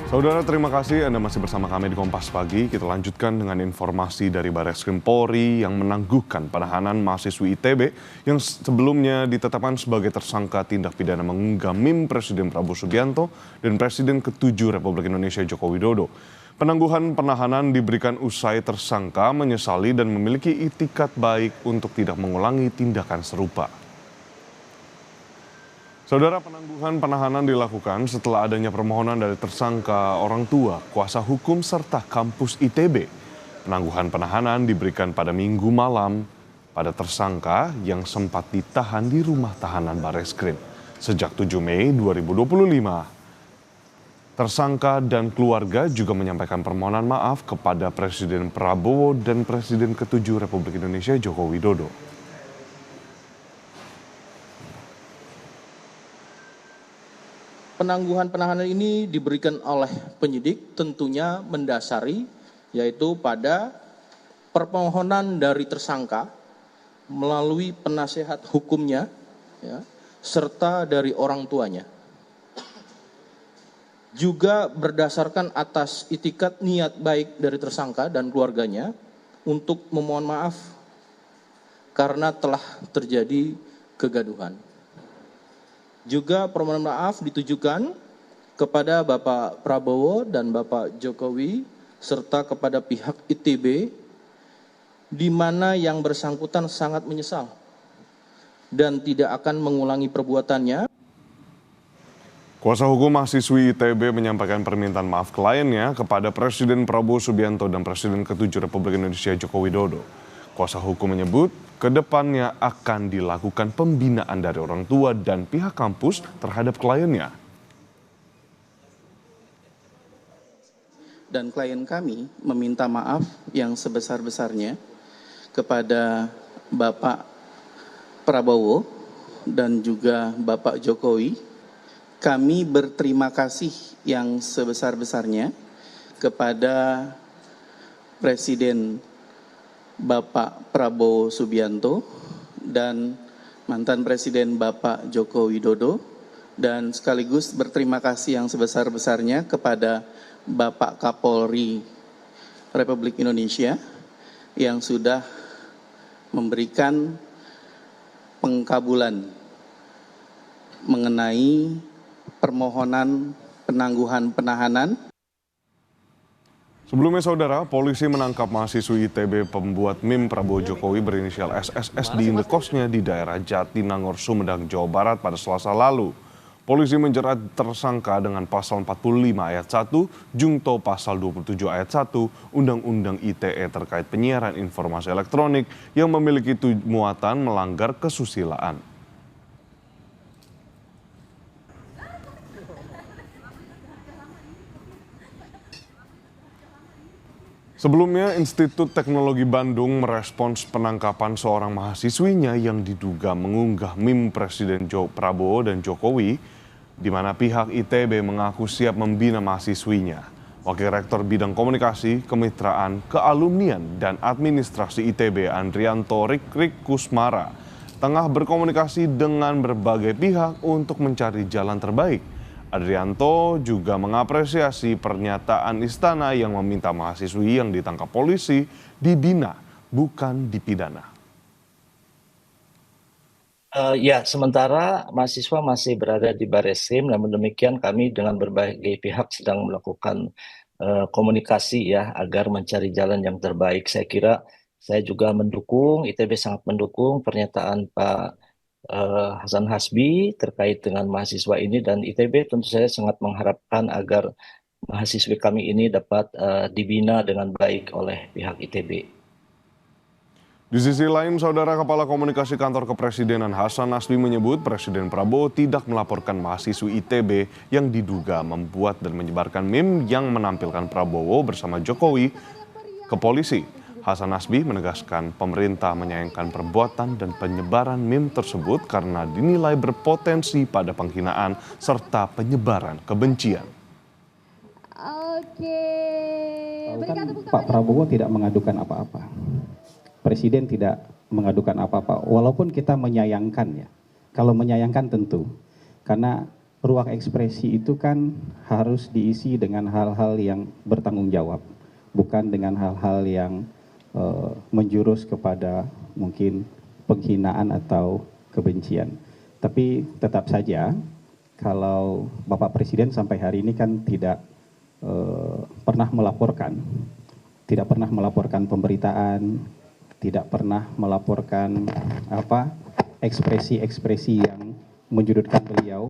Saudara, terima kasih Anda masih bersama kami di Kompas Pagi. Kita lanjutkan dengan informasi dari Barreskrim Polri yang menangguhkan penahanan mahasiswi ITB yang sebelumnya ditetapkan sebagai tersangka tindak pidana mengunggah meme Presiden Prabowo Subianto dan Presiden ke-7 Republik Indonesia Joko Widodo. Penangguhan penahanan diberikan usai tersangka menyesali dan memiliki itikat baik untuk tidak mengulangi tindakan serupa. Saudara, penangguhan penahanan dilakukan setelah adanya permohonan dari tersangka, orang tua, kuasa hukum, serta kampus ITB. Penangguhan penahanan diberikan pada Minggu malam pada tersangka yang sempat ditahan di rumah tahanan Barreskrim. Sejak 7 Mei 2025, tersangka dan keluarga juga menyampaikan permohonan maaf kepada Presiden Prabowo dan Presiden ke-7 Republik Indonesia Joko Widodo. Penangguhan penahanan ini diberikan oleh penyidik tentunya mendasari yaitu pada permohonan dari tersangka melalui penasehat hukumnya ya, serta dari orang tuanya. Juga berdasarkan atas itikat niat baik dari tersangka dan keluarganya untuk memohon maaf karena telah terjadi kegaduhan. Juga permohonan maaf ditujukan kepada Bapak Prabowo dan Bapak Jokowi serta kepada pihak ITB di mana yang bersangkutan sangat menyesal dan tidak akan mengulangi perbuatannya. Kuasa hukum mahasiswi ITB menyampaikan permintaan maaf kliennya kepada Presiden Prabowo Subianto dan Presiden ke-7 Republik Indonesia Joko Widodo. Kuasa hukum menyebut kedepannya akan dilakukan pembinaan dari orang tua dan pihak kampus terhadap kliennya. Dan klien kami meminta maaf yang sebesar-besarnya kepada Bapak Prabowo dan juga Bapak Jokowi. Kami berterima kasih yang sebesar-besarnya kepada Presiden Bapak Prabowo Subianto dan mantan Presiden Bapak Joko Widodo, dan sekaligus berterima kasih yang sebesar-besarnya kepada Bapak Kapolri Republik Indonesia yang sudah memberikan pengkabulan mengenai permohonan penangguhan penahanan. Sebelumnya saudara, polisi menangkap mahasiswi ITB pembuat meme Prabowo Jokowi berinisial SSS di indekosnya di daerah Jatinangor, Sumedang, Jawa Barat pada Selasa lalu. Polisi menjerat tersangka dengan pasal 45 ayat 1, Jungto pasal 27 ayat 1, Undang-Undang ITE terkait penyiaran informasi elektronik yang memiliki muatan melanggar kesusilaan. Sebelumnya, Institut Teknologi Bandung merespons penangkapan seorang mahasiswinya yang diduga mengunggah meme Presiden Prabowo dan Jokowi, di mana pihak ITB mengaku siap membina mahasiswinya. Wakil Rektor Bidang Komunikasi, Kemitraan, Kealumnian, dan Administrasi ITB Andrianto Rik Kusmara tengah berkomunikasi dengan berbagai pihak untuk mencari jalan terbaik. Andrianto juga mengapresiasi pernyataan istana yang meminta mahasiswi yang ditangkap polisi dibina, bukan dipidana. Ya, sementara mahasiswa masih berada di Barreskrim, namun demikian kami dengan berbagai pihak sedang melakukan komunikasi ya agar mencari jalan yang terbaik. Saya kira saya juga mendukung, ITB sangat mendukung pernyataan Pak Hasan Hasbi terkait dengan mahasiswa ini, dan ITB tentu saja sangat mengharapkan agar mahasiswi kami ini dapat dibina dengan baik oleh pihak ITB. Di sisi lain, Saudara Kepala Komunikasi Kantor Kepresidenan Hasan Hasbi menyebut Presiden Prabowo tidak melaporkan mahasiswi ITB yang diduga membuat dan menyebarkan meme yang menampilkan Prabowo bersama Jokowi ke polisi. Hasan Hasbi menegaskan pemerintah menyayangkan perbuatan dan penyebaran meme tersebut karena dinilai berpotensi pada penghinaan serta penyebaran kebencian. Pak Prabowo tidak mengadukan apa-apa. Presiden tidak mengadukan apa-apa, walaupun kita menyayangkan ya. Kalau menyayangkan tentu, karena ruang ekspresi itu kan harus diisi dengan hal-hal yang bertanggung jawab, bukan dengan hal-hal yang menjurus kepada mungkin penghinaan atau kebencian. Tapi tetap saja kalau Bapak Presiden sampai hari ini kan tidak pernah melaporkan pemberitaan, tidak pernah melaporkan ekspresi-ekspresi yang menjudutkan beliau.